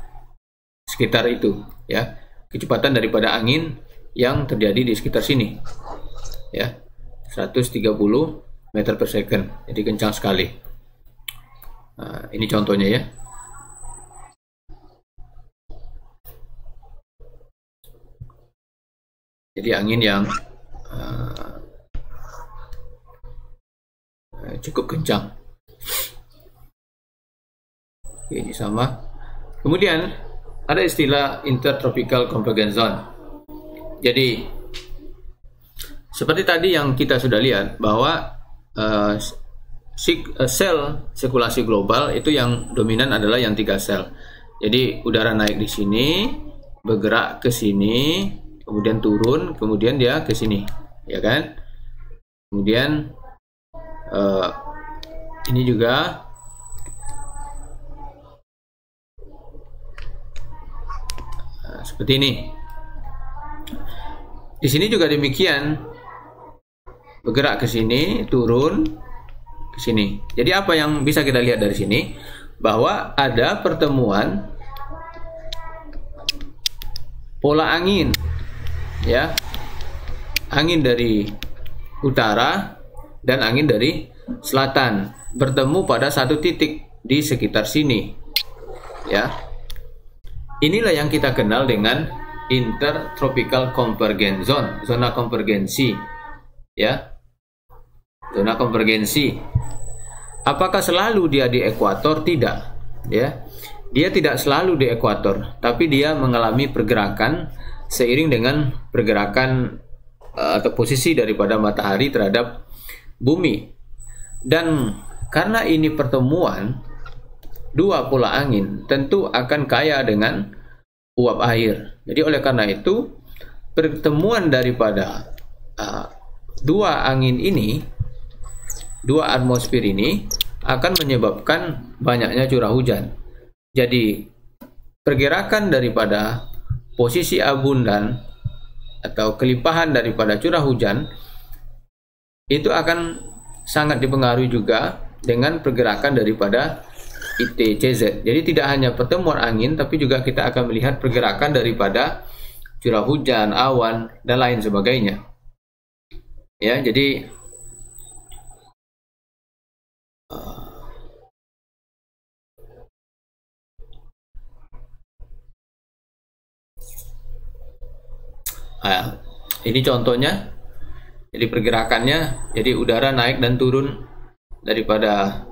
sekitar itu ya, kecepatan daripada angin yang terjadi di sekitar sini ya, 130 meter per second, jadi kencang sekali. Nah, ini contohnya ya. Jadi angin yang cukup kencang. Oke, ini sama. Kemudian ada istilah intertropical convergence zone. Jadi seperti tadi yang kita sudah lihat bahwa sel sirkulasi global itu yang dominan adalah yang 3 sel. Jadi udara naik di sini, bergerak ke sini, kemudian turun, kemudian dia ke sini, ya kan? Kemudian ini juga seperti ini. Di sini juga demikian, bergerak ke sini, turun ke sini. Jadi apa yang bisa kita lihat dari sini? Bahwa ada pertemuan pola angin, ya, angin dari utara dan angin dari selatan bertemu pada satu titik di sekitar sini, ya. Inilah yang kita kenal dengan intertropical convergence zone, zona konvergensi, ya, zona konvergensi. Apakah selalu dia di ekuator? Tidak, ya. Dia tidak selalu di ekuator, tapi dia mengalami pergerakan seiring dengan pergerakan atau posisi daripada matahari terhadap bumi. Dan karena ini pertemuan dua pola angin, tentu akan kaya dengan uap air. Jadi oleh karena itu pertemuan daripada dua angin ini, dua atmosfer ini akan menyebabkan banyaknya curah hujan. Jadi pergerakan daripada posisi abundan atau kelimpahan daripada curah hujan itu akan sangat dipengaruhi juga dengan pergerakan daripada ITCZ. Jadi tidak hanya pertemuan angin, tapi juga kita akan melihat pergerakan daripada curah hujan, awan, dan lain sebagainya. Ya, jadi ini contohnya. Jadi pergerakannya, jadi udara naik dan turun daripada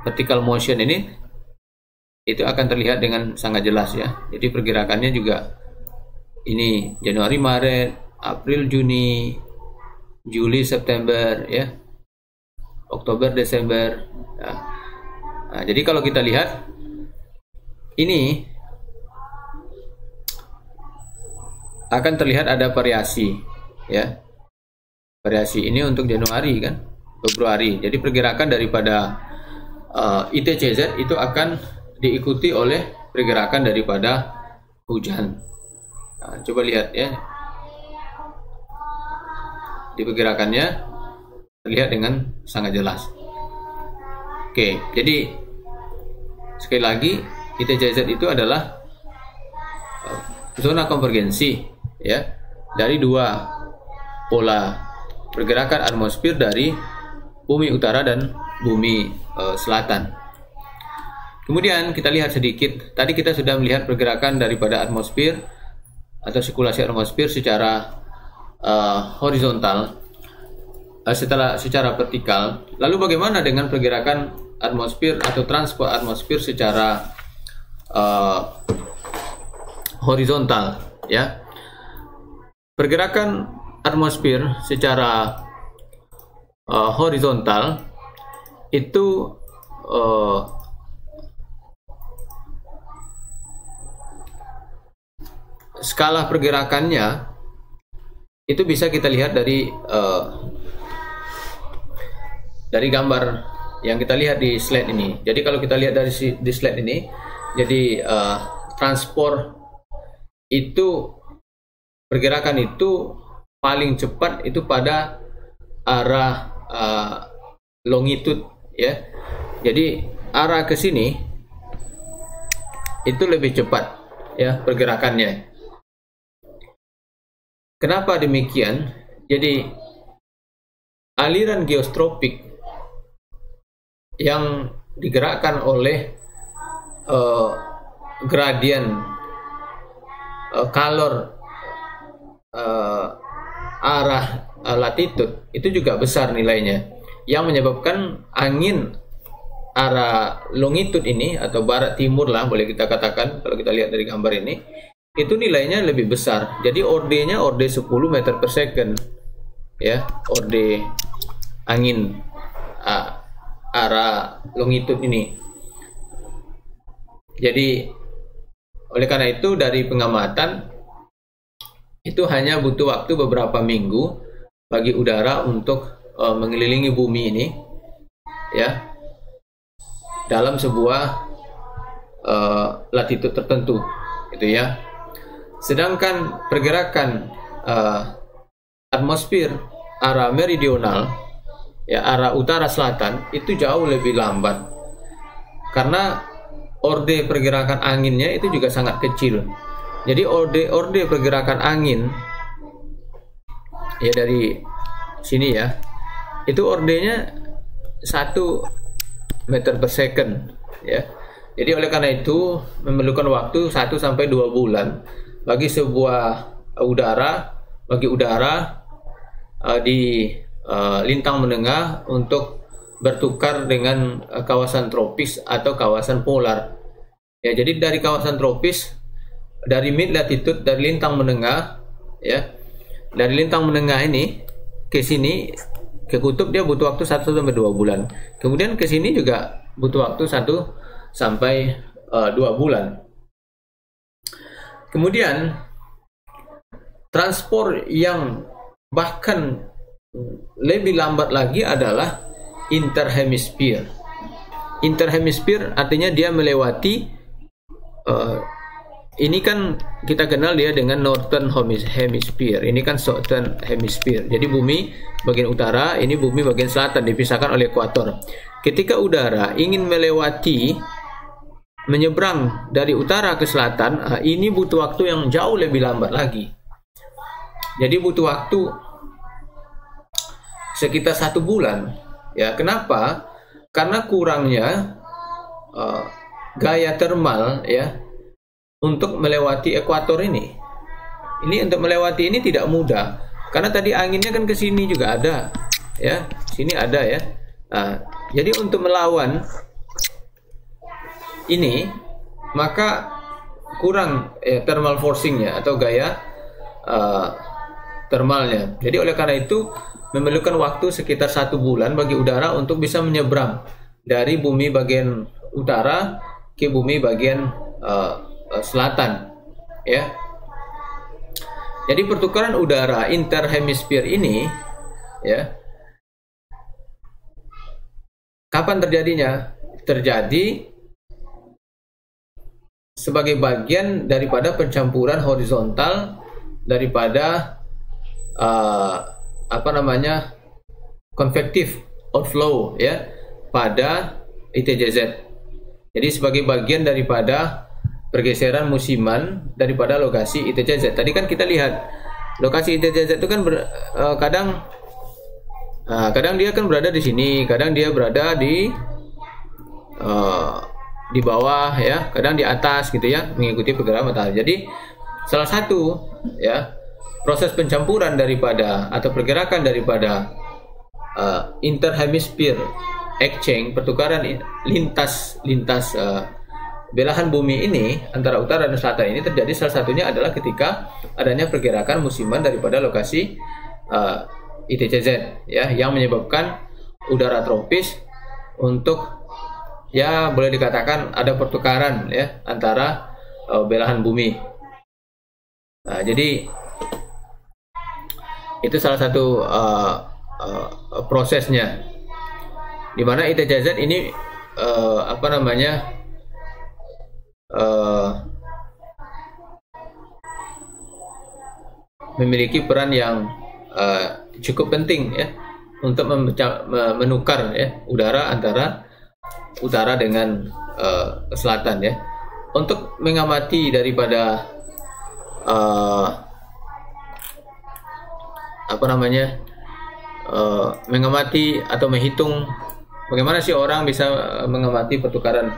vertical motion ini, itu akan terlihat dengan sangat jelas ya. Jadi pergerakannya juga ini Januari, Maret, April, Juni, Juli, September, ya, Oktober, Desember. Nah, jadi kalau kita lihat ini akan terlihat ada variasi, ya. Variasi ini untuk Januari kan, Februari. Jadi pergerakan daripada ITCZ itu akan diikuti oleh pergerakan daripada hujan. Nah, coba lihat ya, diperkirakannya terlihat dengan sangat jelas. Oke, jadi sekali lagi ITJZ itu adalah zona konvergensi ya dari dua pola pergerakan atmosfer dari bumi utara dan bumi selatan. Kemudian kita lihat sedikit, tadi kita sudah melihat pergerakan daripada atmosfer atau sirkulasi atmosfer secara horizontal, secara vertikal. Lalu bagaimana dengan pergerakan atmosfer atau transport atmosfer secara horizontal ya? Pergerakan atmosfer secara horizontal itu skala pergerakannya itu bisa kita lihat dari gambar yang kita lihat di slide ini. Jadi kalau kita lihat di slide ini, jadi transport itu, pergerakan itu paling cepat itu pada arah longitude ya. Jadi arah ke sini itu lebih cepat ya pergerakannya. Kenapa demikian? Jadi aliran geostropik yang digerakkan oleh gradien kalor arah latitude itu juga besar nilainya, yang menyebabkan angin arah longitude ini atau barat timur lah boleh kita katakan, kalau kita lihat dari gambar ini, itu nilainya lebih besar. Jadi orde-nya orde 10 meter per second ya, orde angin arah longitude ini. Jadi oleh karena itu dari pengamatan itu hanya butuh waktu beberapa minggu bagi udara untuk mengelilingi bumi ini ya, dalam sebuah latitude tertentu gitu ya. Sedangkan pergerakan atmosfer arah meridional ya, arah utara selatan itu jauh lebih lambat karena orde pergerakan anginnya itu juga sangat kecil. Jadi orde pergerakan angin ya dari sini ya, itu ordenya 1 meter per second ya. Jadi oleh karena itu memerlukan waktu 1 sampai 2 bulan bagi sebuah udara di lintang menengah untuk bertukar dengan kawasan tropis atau kawasan polar. Ya, jadi dari kawasan tropis, dari mid latitude, dari lintang menengah ya, dari lintang menengah ini ke sini ke kutub dia butuh waktu 1 sampai 2 bulan. Kemudian ke sini juga butuh waktu 1 sampai 2 bulan. Kemudian transport yang bahkan lebih lambat lagi adalah interhemisfer. Interhemisfer artinya dia melewati ini kan kita kenal dia dengan northern hemisphere, ini kan southern hemisphere. Jadi bumi bagian utara, ini bumi bagian selatan, dipisahkan oleh ekuator. Ketika udara ingin melewati, menyeberang dari utara ke selatan, ini butuh waktu yang jauh lebih lambat lagi. Jadi butuh waktu sekitar 1 bulan ya. Kenapa? Karena kurangnya gaya termal ya untuk melewati ekuator ini. Ini untuk melewati ini tidak mudah karena tadi anginnya kan ke sini juga ada ya, sini ada ya. Jadi untuk melawan ini maka kurang thermal forcingnya atau gaya termalnya. Jadi oleh karena itu memerlukan waktu sekitar 1 bulan bagi udara untuk bisa menyeberang dari bumi bagian utara ke bumi bagian selatan ya. Jadi pertukaran udara interhemisfer ini ya, kapan terjadinya? Terjadi sebagai bagian daripada pencampuran horizontal daripada convective outflow ya pada ITJZ. Jadi sebagai bagian daripada pergeseran musiman daripada lokasi ITJZ. Tadi kan kita lihat lokasi ITJZ itu kan kadang dia kan berada di sini, kadang dia berada di bawah ya, kadang di atas gitu ya, mengikuti pergerakan matahari. Jadi salah satu ya proses pencampuran daripada atau pergerakan daripada interhemisphere exchange, pertukaran lintas belahan bumi ini antara utara dan selatan ini terjadi salah satunya adalah ketika adanya pergerakan musiman daripada lokasi ITJZ ya, yang menyebabkan udara tropis untuk ya boleh dikatakan ada pertukaran ya antara belahan bumi. Nah, jadi itu salah satu prosesnya, di mana ITJZ ini memiliki peran yang cukup penting ya untuk menukar ya udara antara utara dengan selatan ya, untuk mengamati daripada mengamati atau menghitung bagaimana sih orang bisa mengamati pertukaran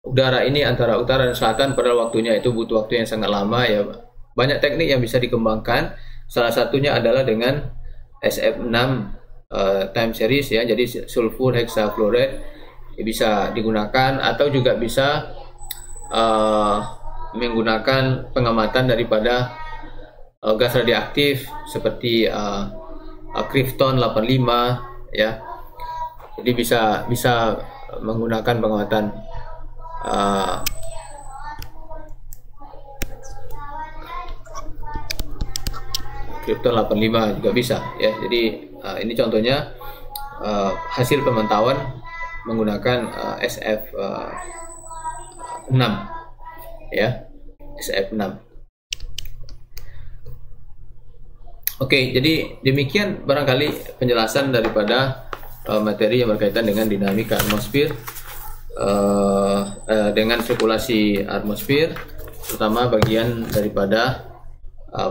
udara ini antara utara dan selatan, pada waktunya itu butuh waktu yang sangat lama ya. Banyak teknik yang bisa dikembangkan, salah satunya adalah dengan SF6 time series ya, jadi sulfur hexafluoride bisa digunakan, atau juga bisa menggunakan pengamatan daripada gas radioaktif seperti krypton 85 ya. Jadi bisa menggunakan pengamatan krypton 85 juga bisa ya. Jadi ini contohnya hasil pemantauan menggunakan SF6 ya, SF6. Oke, jadi demikian barangkali penjelasan daripada materi yang berkaitan dengan dinamika atmosfer, dengan sirkulasi atmosfer, terutama bagian daripada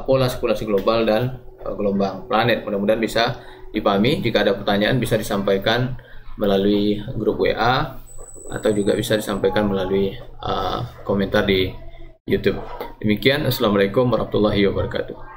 pola sirkulasi global dan gelombang planet. Mudah-mudahan bisa dipahami. Jika ada pertanyaan bisa disampaikan melalui grup WA atau juga bisa disampaikan melalui komentar di YouTube. Demikian, Assalamualaikum warahmatullahi wabarakatuh.